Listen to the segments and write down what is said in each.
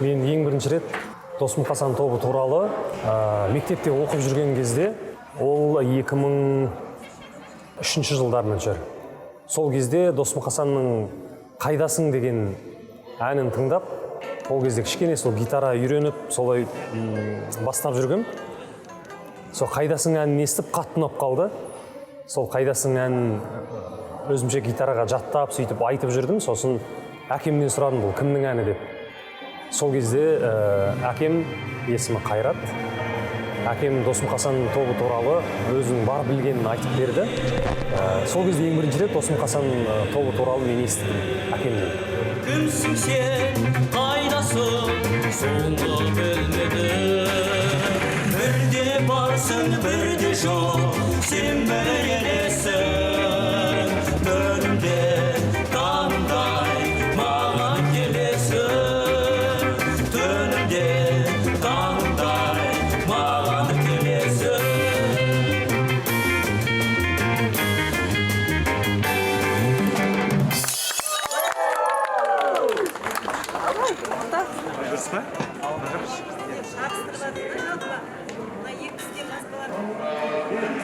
Мен ең бірінші рет Досым Хасан тобы туралы мектепте оқып жүрген кезде, ол 2003 жылдарынан шығар. Сол кезде Досым Хасанның «Қайдасың» деген әнін тыңдап, ол кезде кішкене сол гитара үйреніп, солай бастап жүргем. Сол «Қайдасың» әнін естіп қатты ұнап қалды. Сол «Қайдасың» әнін өзімше гитараға жаттап, сөйтіп айтып жүрдім. Сосын әкемнен сұрадым, бұл кімнің әні деп. Сол кезде әкем, есімі Қайрат, әкем Досым Хасан тобы туралы өзінің бар білгенін айтып берді. Сол кезде ең бірінші рет Досым Хасан тобы туралы мен естідім әкемнен. Кімсің сен, қайдасың, соңғы білмедім. Бірде барсың, бірде жоқ, сен бір елесің. Önümde damday mağan gelesin. Önümde damday mağan gelesin.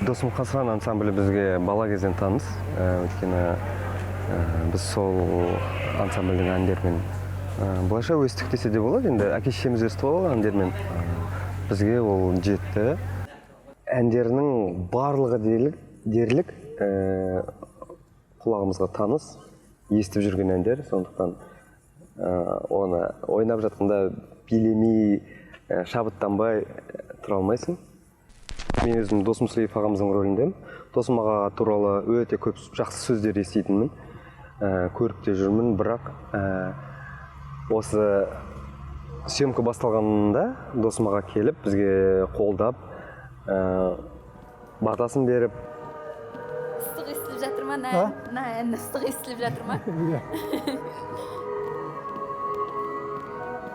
Досым Хасан ансамблі бізге бала кезден таныс. Өйткені біз сол ансамбльдің әндермен былайша өстік десе де болады. Енді әке-шешеміз өстіп алған әндермен бізге ол жетті. Әндерінің барлығы дерлік құлағымызға таныс, естіп жүрген әндер. Сондықтан оны ойнап жатқанда билемей, шабыттанбай тұра алмайсың. Мен өзім Досым Сүлейев ағамыздың рөліндемін. Досым аға туралы өте көп жақсы сөздер еститінмін, көріп те жүрмін, бірақ осы съемка басталғанында Досым аға келіп, бізге қолдап, батасын беріп. Ыстық естіліп жатыр ма? Ән ыстық естіліп жатыр ма?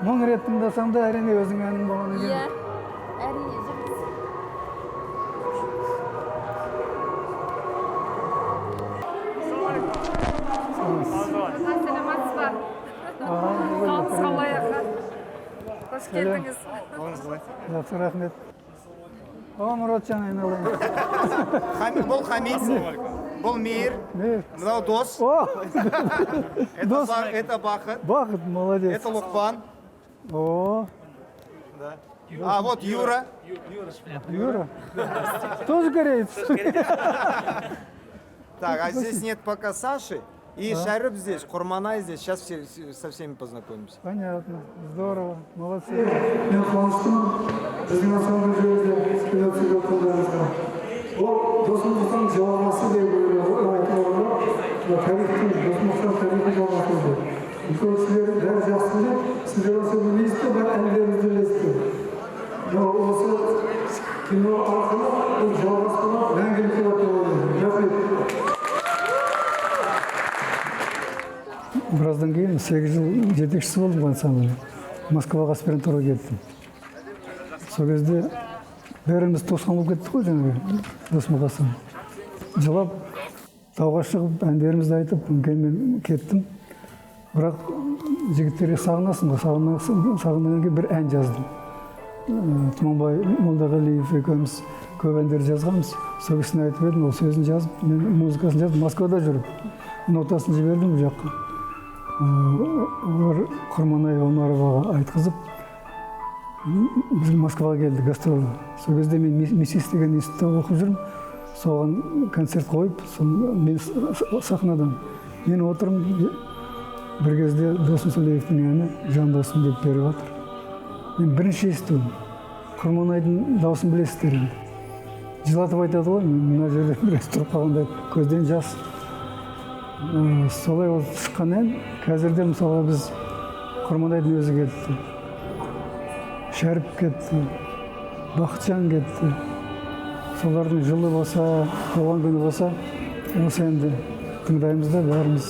Мың рет тыңдасам да әрине өзің әнің болған екен. Иә, әрине жүрміз. Саламатсыз ба? Қалыңыз қалай аға? Қош келдіңіз. Жақсы, рахмет. Мұратжан айналайын. Бұл Хамид, бұл Мейір, мынау Дос. Это Бақыт. Бақыт, молодец. Это Лукман. А вот Юра. Юра? Тоже кореец. Так, а здесь нет пока Саши. И Шарып здесь, Курманай здесь. Сейчас со всеми познакомимся. Понятно. Здорово. Молодцы. Мен қуаныштымын біздің ансамбль жөнінде спинация жоқтығыңызға. Ол Досым Хасан жалғасы деп айтылғанда, тарихтың Досым Хасан тарихи жалғасы деп. Өйткені сіздер бәрі жақсы біледі, сіздер осы білесіздер, бірақ әндеріңізді білесіздер. Осы кино арқылы бұл жалғасына мәңгілік болады деп ойлаймын. Рахмет. Біраздан кейін 8 жыл жетекшісі болдым ансамбль. Москваға аспирантураға кеттім. Сол кезде бәріміз тосқан болып кеттік қой жаңағы Досым Хасан. Жылап, тауға шығып, әндерімізді айтып, кейін мен кеттім. Бірақ жігіттерге сағынасың ғой, сағынғаннан кейін бір ән жаздым. Тұманбай Молдағалиев екеуміз көп әндер жазғанбыз. Сол кісіні айтып едім, ол сөзін жазып, мен музыкасын жазып, Москвада жүріп, нотасын жібердім бұл жаққа. Олар Құрманай Омароваға айтқызып, біз Москваға келді гастролға. Сол кезде мен Мессис деген институтта оқып жүрмін. Соған концерт қойып, мен сахнадан. Мен отырмын, бір кезде Досым Сүлейевтің әні «Жан досым» деп беріп жатыр. Мен бірінші естуім. Құрманайдың дауысын білесіздер енді. Жылатып айтады ғой, мына жерде біраз тұрып қалғанда көзден жас. Солай ол шыққан ән, қазірде мысалға біз Құрманайдың өзі кетті. Шәріп кетті, Бақытжан кетті. Солардың жылы болса, туған күні болса, осы әнді тыңдаймыз да бәріміз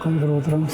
қайғырып отырамыз.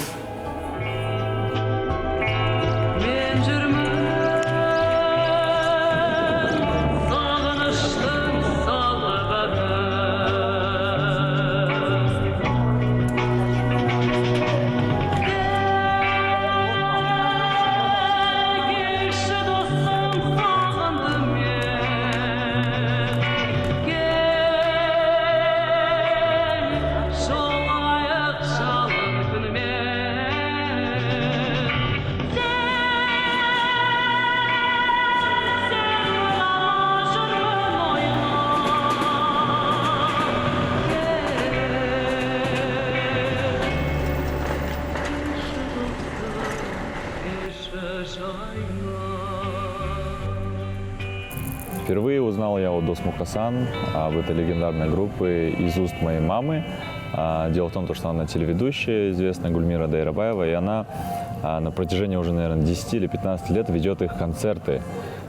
Впервые узнал я о Досмухасан, об этой легендарной группе из уст моей мамы. Дело в том, что она телеведущая, известная Гульмира Дайрабаева, и она на протяжении уже, наверное, 10 или 15 лет ведет их концерты.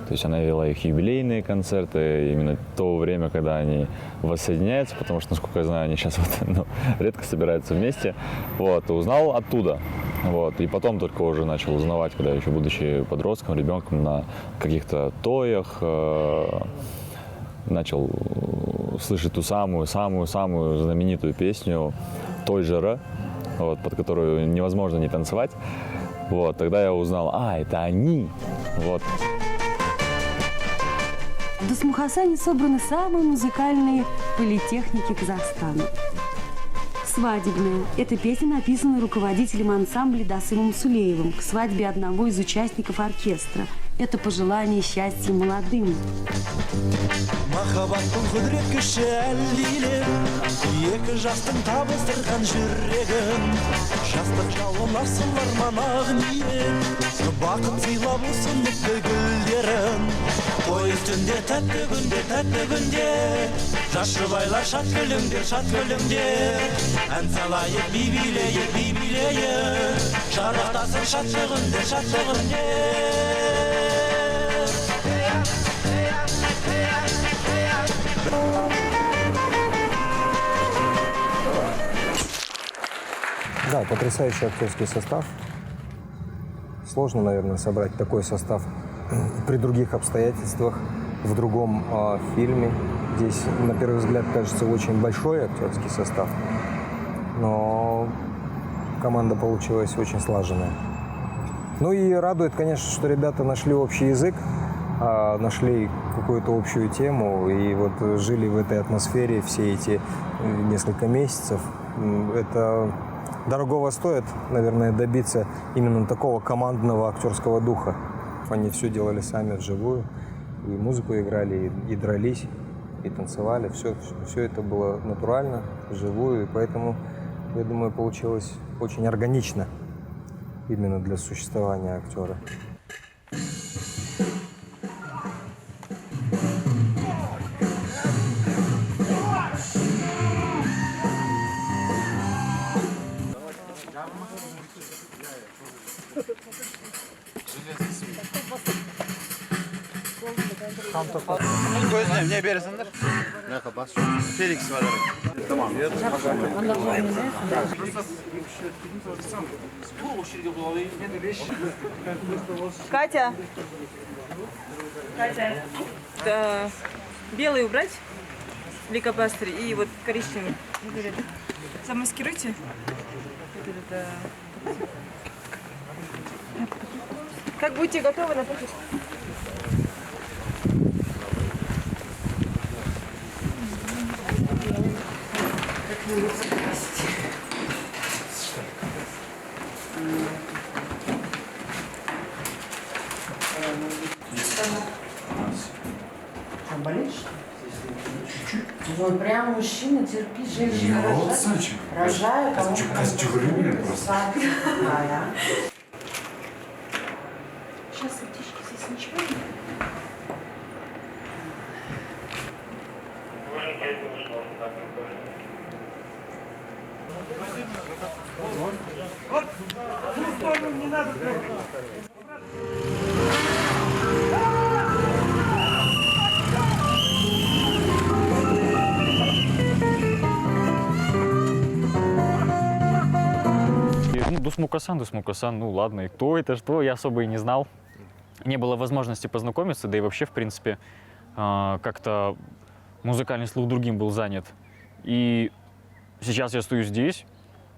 То есть она вела их юбилейные концерты, именно то время, когда они воссоединяются, потому что, насколько я знаю, они сейчас редко собираются вместе. Вот, и узнал оттуда. Вот, и потом только уже начал узнавать, когда еще будучи подростком, ребенком, на каких-то тоях, начал слышать ту самую знаменитую песню «Той жара», вот, под которую невозможно не танцевать. Вот, тогда я узнал, это они. Вот. В Досмухасане собраны самые музыкальные политехники Казахстана. «Свадебная» – эта песня написана руководителем ансамбля Дасымом Сулеевым к свадьбе одного из участников оркестра. Это пожелание счастья молодым. Махаббаттың құдірет күші әлдиле, екі жастың табыстырған жүрегін, жастық жалын асыл арман ақ ниет, бақыт сыйлап ұсыныпты гүлдерін. Той үстінде тәтті күнде, жас жұбайлар шат күлімдер, ән салайық би билейік, шарықтасын шат шығынде. Да, потрясающий актерский состав. Сложно, наверное, собрать такой состав при других обстоятельствах, в другом фильме. Здесь, на первый взгляд, кажется, очень большой актерский состав, но команда получилась очень слаженная. Ну и радует, конечно, что ребята нашли общий язык, нашли какую-то общую тему и вот жили в этой атмосфере все эти несколько месяцев. Это дорогого стоит, наверное, добиться именно такого командного актерского духа. Они все делали сами вживую, и музыку играли, и дрались, и танцевали. Все это было натурально, вживую, и поэтому, я думаю, получилось очень органично именно для существования актера. Көзіне не бересіңдер? Феликс var. Tamam. Катя. Да. Белый убрать, лейкопластырь, и вот коричневый. Замаскируйте. Как будете готовы, напишите. Болеешь? Он прям мужчина, терпи, женщина рожает. А что, кастрюля просто? Сейчас птички здесь ничего нет. Не надо. Досмухасан, ну ладно, и кто это, что, я особо и не знал. Не было возможности познакомиться, да и вообще, в принципе, как-то музыкальный слух другим был занят. И сейчас я стою здесь,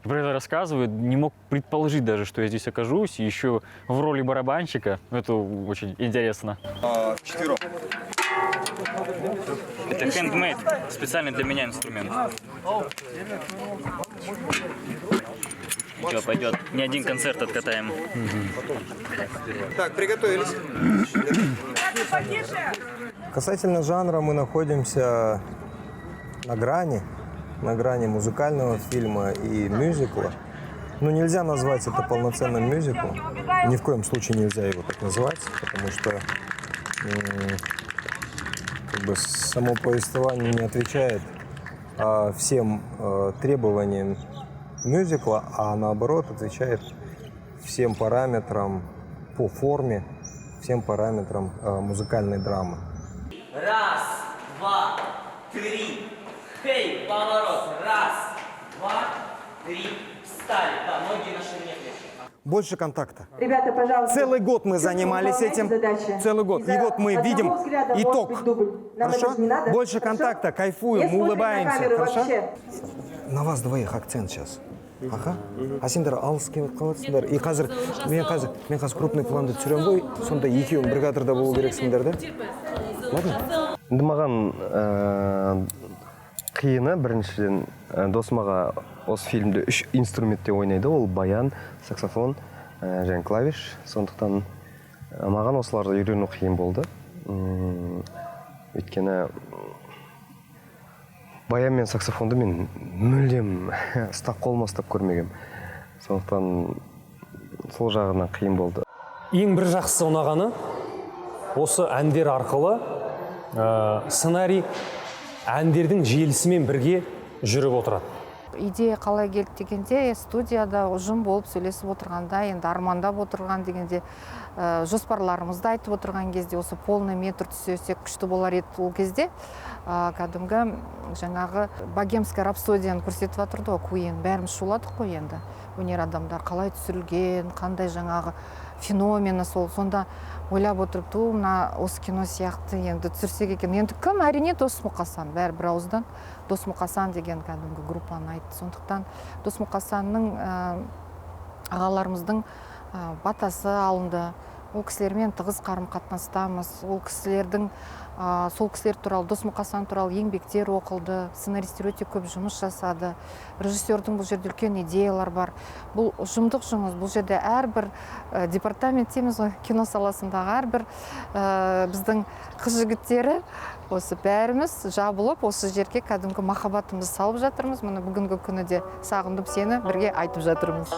про это рассказываю, не мог предположить даже, что я здесь окажусь, и еще в роли барабанщика. Это очень интересно. Четвером. Это handmade, специально для меня инструмент. Ничего, пойдет. Не один концерт откатаем. Так, приготовились. Касательно жанра, мы находимся на грани музыкального фильма и мюзикла. Но нельзя назвать это полноценным мюзиклом. Ни в коем случае нельзя его так назвать, потому что бы само повествование не отвечает всем требованиям мюзикла, а наоборот отвечает всем параметрам по форме, всем параметрам музыкальной драмы. Раз, два, три. Хей, поворот. Раз, два, три. Встали. Да, ноги на ширине плеч. Больше контакта. Ребята, пожалуйста. Целый год мы занимались этим. Целый год. И вот мы видим итог. Хорошо? Больше контакта, кайфуем, улыбаемся. Хорошо? На вас двоих акцент сейчас. Ага. А сендер алыс келіп қаласыңдар. И мен қазір крупный планды түсірем ғой. Сонда екеуің бір кадрда болу керексіңдер да. Ладно? Енді маған қиыны біріншіден досымаға осы фильмде 3 инструментте ойнайды. Ол баян, саксофон және клавиш. Сондықтан маған осыларды үйрену қиын болды. Өйткені баян мен саксофонды мен мүлдем ұстап қолыма ұстап көрмегем. Сондықтан сол жағынан қиын болды. Ең бір жақсы ұнағаны осы әндер арқылы сценарий әндердің желісімен бірге жүріп отырады. Идея қалай келді дегенде, студияда ұжым болып сөйлесіп отырғанда, енді армандап отырған дегенде, жоспарларымызды айтып отырған кезде, осы полный метр түсесек күшті болар еді ол кезде, кәдімгі жаңағы богемская рапсодияны көрсетіп отырды ғой, Куин. Бәріміз шуладық қой енді. Өнер адамдар қалай түсірілген, қандай жаңағы феномені сол. Сонда ойлап отырып, мына осы кино сияқты енді түсірсек екен. Енді кім? Әрине Досмұқасан, бәрі бір ауыздан Досмұқасан деген кәдімгі группаны айтты. Сондықтан Досмұқасанның ағаларымыздың батасы алынды. Ол кісілермен тығыз қарым-қатынастамыз. Ол кісілердің сол кісілер туралы, Досмұқасан туралы еңбектер оқылды, сценаристер өте көп жұмыс жасады. Режиссердің бұл жерде үлкен идеялар бар. Бұл ұжымдық жұмыс, бұл жерде әрбір департамент дейміз ғой, кино саласындағы әрбір біздің қыз жігіттері осы бәріміз жабылып, осы жерге кәдімгі махаббатымызды салып жатырмыз. Міне бүгінгі күні де сағындым сені бірге айтып жатырмыз.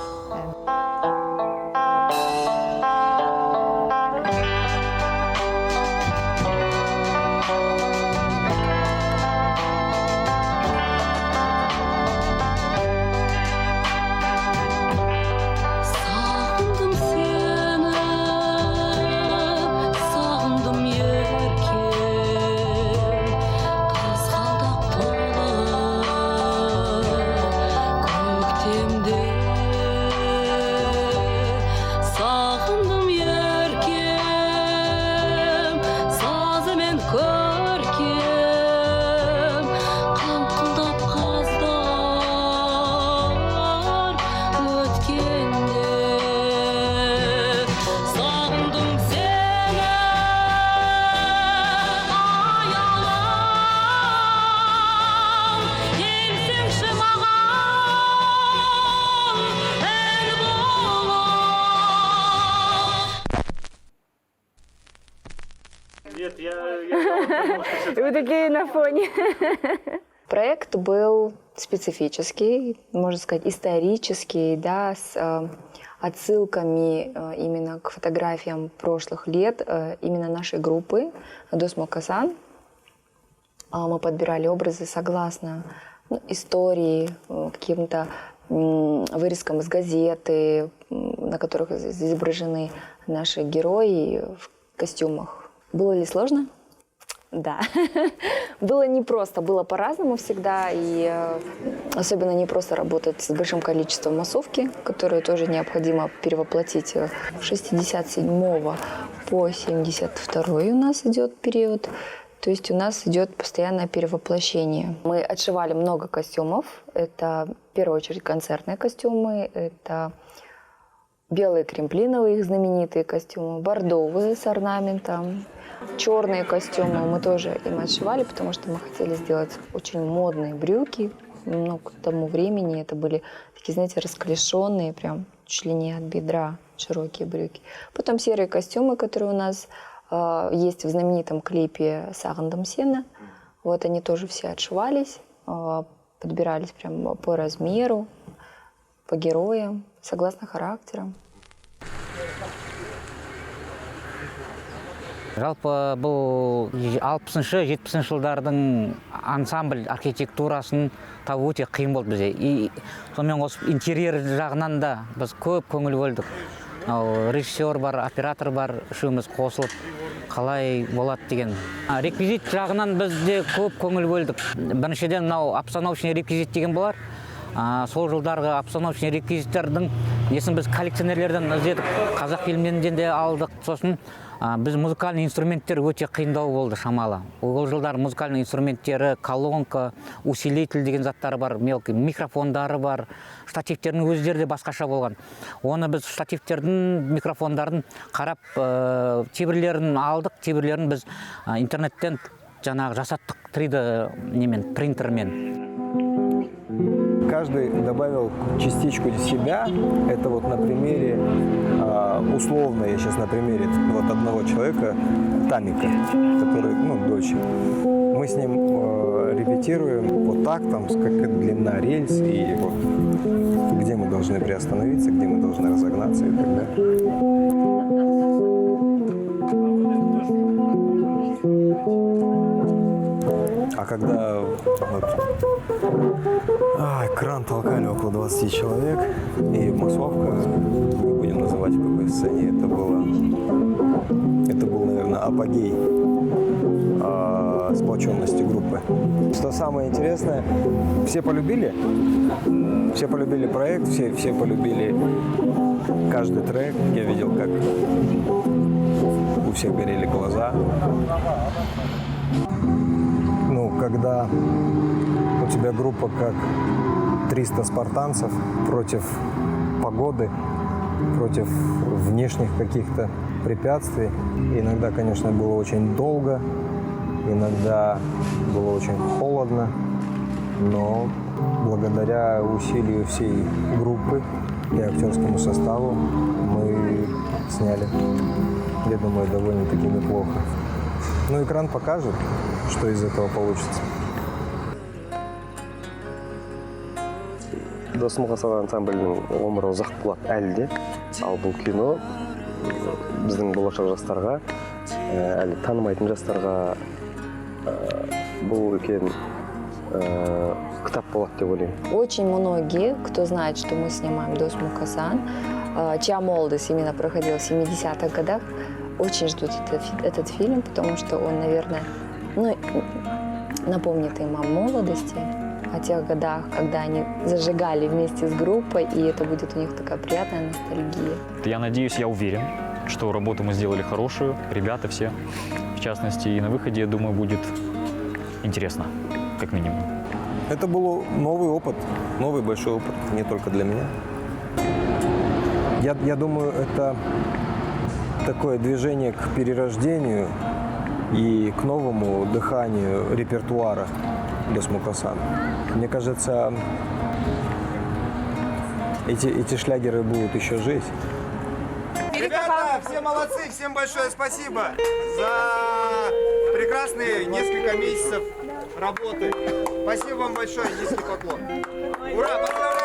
Вы такие на фоне. Проект был специфический, можно сказать, исторический, да, с отсылками именно к фотографиям прошлых лет именно нашей группы Досмұқасан. Мы подбирали образы согласно истории, каким-то вырезкам из газеты, на которых изображены наши герои в костюмах. Было ли сложно? Да. Было непросто, было по-разному всегда, и особенно непросто работать с большим количеством массовки, которую тоже необходимо перевоплотить. С 67 по 72 у нас идет период, то есть у нас идет постоянное перевоплощение. Мы отшивали много костюмов, это в первую очередь концертные костюмы, это белые кремплиновые, их знаменитые костюмы, бордовые с орнаментом. Черные костюмы мы тоже им отшивали, потому что мы хотели сделать очень модные брюки. Ну, к тому времени это были такие, знаете, расклешенные, прям чуть ли не от бедра широкие брюки. Потом серые костюмы, которые у нас есть в знаменитом клипе «Сағындым сені». Вот они тоже все отшивались, подбирались прям по размеру, по героям, согласно характерам. Жалпы бұл 60-70 жылдардың ансамбль архитектурасын табу өте қиын болды бізде. И сонымен қосып интерьер жағынан да біз көп көңіл бөлдік. Режиссер бар, оператор бар, үшеуміз қосылып қалай болады деген. Реквизит жағынан бізде көп көңіл бөлдік. Біріншіден мынау обстановочный реквизит деген болар. Сол жылдарғы обстановочный реквизиттердің несін біз коллекционерлерден іздедік, қазақ фильмдерінен де алдық. Сосын біз музыкальный инструменттер өте қиындау болды шамалы. Ол жылдар музыкальный инструменттері, колонка, усилитель деген заттары бар, мелкий микрофондары бар, штативтердің өздері де басқаша болған. Оны біз штативтердің, микрофондардың қарап, тебірлерін алдық, тебірлерін біз интернеттен жаңағы жасаттық 3D немен, принтермен. Каждый добавил частичку себя. Это вот на примере, условно, я сейчас на примере вот одного человека, Тамика, который, дольше. Мы с ним репетируем по тактам, как длина рельс, и вот где мы должны приостановиться, где мы должны разогнаться и так далее. А когда кран толкали около 20 человек, и массовка, не будем называть в какой сцене, это был, наверное, апогей сплоченности группы. Что самое интересное, все полюбили проект, все полюбили каждый трек. Я видел, как у всех горели глаза. Когда у тебя группа как 300 спартанцев против погоды, против внешних каких-то препятствий. Иногда, конечно, было очень долго, иногда было очень холодно, но благодаря усилию всей группы и актерскому составу мы сняли, я думаю, довольно-таки неплохо. Экран покажет, что из этого получится. Досым Хасан ансамблінің ғұмыры ұзақ болады әлі де. Ал бұл кино біздің болашақ жастарға, әлі танымайтын жастарға бұл үлкен кітап болады деп ойлаймын. Очень многие, кто знает, что мы снимаем Досым Хасан, чья молодость именно проходила в 70-х годах, очень ждут этот фильм, потому что он, наверное, напомнит им о молодости, о тех годах, когда они зажигали вместе с группой, и это будет у них такая приятная ностальгия. Я надеюсь, я уверен, что работу мы сделали хорошую, ребята все, в частности, и на выходе, я думаю, будет интересно, как минимум. Это был новый опыт, новый большой опыт, не только для меня. Я думаю, это такое движение к перерождению и к новому дыханию репертуара Досым Хасан. Мне кажется, эти шлягеры будут еще жить. Ребята, все молодцы, всем большое спасибо за прекрасные несколько месяцев работы. Спасибо вам большое, низкий поклон. Ура, поздравляю!